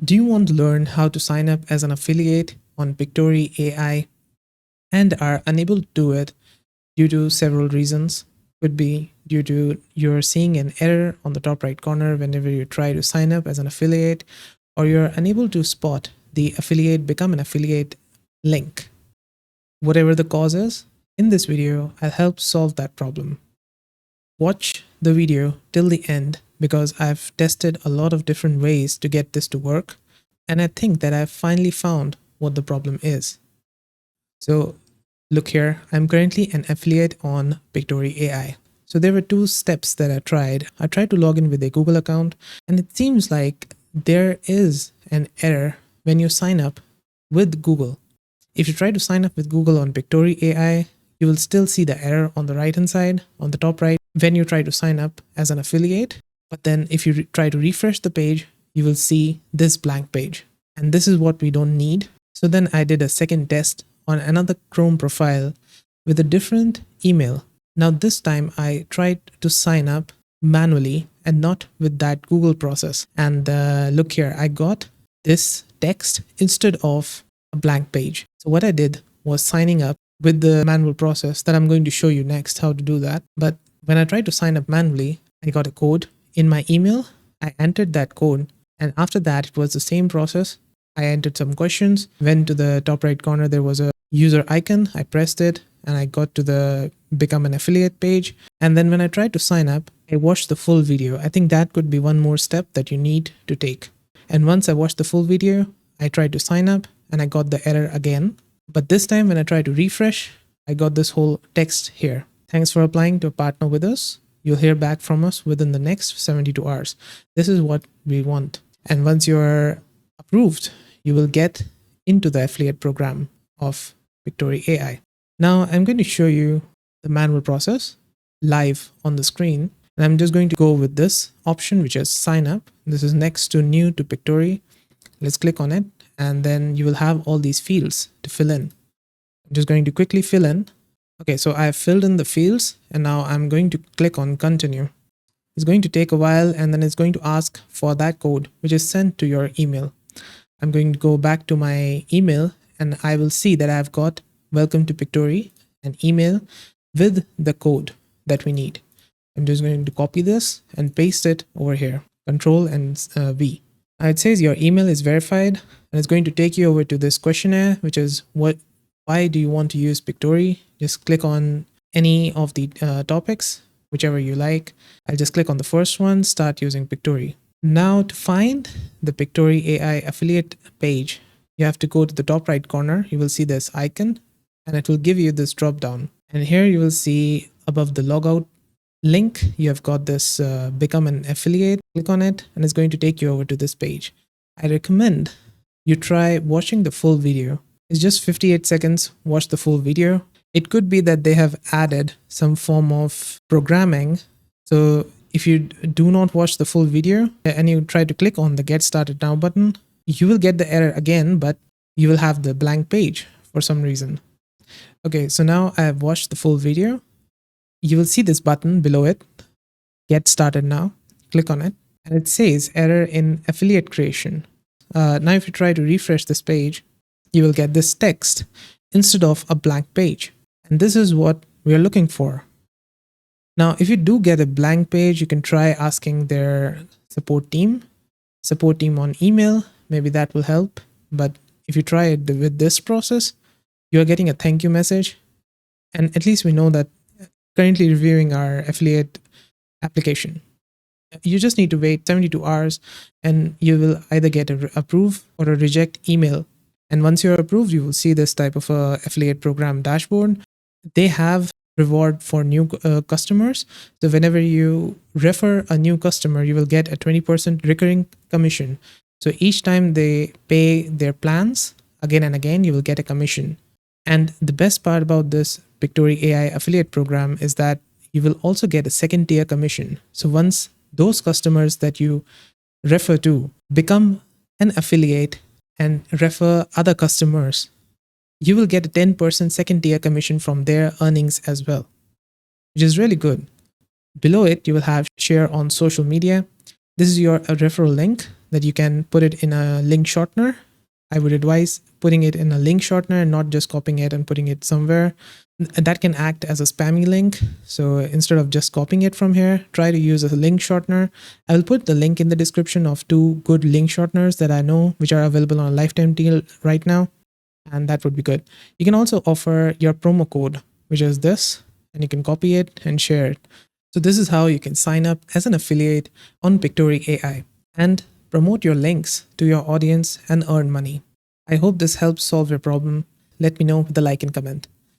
Do you want to learn how to sign up as an affiliate on Pictory AI and are unable to do it due to several reasons? Could be due to you're seeing an error on the top right corner whenever you try to sign up as an affiliate, or you're unable to spot the affiliate become an affiliate link. Whatever the cause is, in this video, I'll help solve that problem. Watch the video till the end because I've tested a lot of different ways to get this to work, and I think that I've finally found what the problem is. So look here, I'm currently an affiliate on Pictory AI. So there were two steps that I tried. I tried to log in with a Google account, and it seems like there is an error when you sign up with Google. If you try to sign up with Google on Pictory AI, you will still see the error on the right hand side, on the top right, when you try to sign up as an affiliate. But then if you try to refresh the page, you will see this blank page. And this is what we don't need. So then I did a second test on another Chrome profile with a different email. Now this time I tried to sign up manually and not with that Google process. And look here, I got this text instead of a blank page. So what I did was signing up with the manual process that I'm going to show you next how to do that. But when I tried to sign up manually, I got a code in my email. I entered that code, and after that it was the same process. I entered some questions, went to the top right corner, there was a user icon, I pressed it, and I got to the become an affiliate page. And then when I tried to sign up, I watched the full video. I think that could be one more step that you need to take. And once I watched the full video, I tried to sign up and I got the error again. But this time when I tried to refresh, I got this whole text here. Thanks for applying to partner with us. You'll hear back from us within the next 72 hours. This is what we want. And once you're approved, you will get into the affiliate program of Pictory AI. Now I'm going to show you the manual process live on the screen. And I'm just going to go with this option, which is sign up. This is next to new to Pictory. Let's click on it. And then you will have all these fields to fill in. I'm just going to quickly fill in. Okay, so I've filled in the fields and now I'm going to click on continue. It's going to take a while and then it's going to ask for that code which is sent to your email. I'm going to go back to my email and I will see that I've got welcome to Pictory, an email with the code that we need. I'm just going to copy this and paste it over here. Control and V. Now it says your email is verified and it's going to take you over to this questionnaire, which is why do you want to use Pictory? Just click on any of the topics, whichever you like. I'll just click on the first one, start using Pictory. Now to find the Pictory AI affiliate page, you have to go to the top right corner. You will see this icon and it will give you this drop down. And here you will see above the logout link, you have got this become an affiliate. Click on it and it's going to take you over to this page. I recommend you try watching the full video. It's just 58 seconds. Watch the full video. It could be that they have added some form of programming. So if you do not watch the full video and you try to click on the get started now button, you will get the error again, but you will have the blank page for some reason. Okay, so now I have watched the full video. You will see this button below it, get started now. Click on it and it says error in affiliate creation. Now if you try to refresh this page, you will get this text instead of a blank page. And this is what we are looking for. Now, if you do get a blank page, you can try asking their support team on email. Maybe that will help. But if you try it with this process, you are getting a thank you message. And at least we know that currently reviewing our affiliate application. You just need to wait 72 hours and you will either get a approve or a reject email. And once you're approved, you will see this type of affiliate program dashboard. They have reward for new customers. So whenever you refer a new customer, you will get a 20% recurring commission. So each time they pay their plans again and again, you will get a commission. And the best part about this Pictory AI affiliate program is that you will also get a second tier commission. So once those customers that you refer to become an affiliate and refer other customers, you will get a 10% second tier commission from their earnings as well, which is really good. Below it, you will have share on social media. This is your referral link. that you can put it in a link shortener. I would advise putting it in a link shortener and not just copying it and putting it somewhere. That can act as a spammy link. So instead of just copying it from here, try to use a link shortener. I will put the link in the description of 2 good link shorteners that I know, which are available on a lifetime deal right now. And that would be good. You can also offer your promo code, which is this, and you can copy it and share it. So this is how you can sign up as an affiliate on Pictory AI and promote your links to your audience and earn money. I hope this helps solve your problem. Let me know with a like and comment.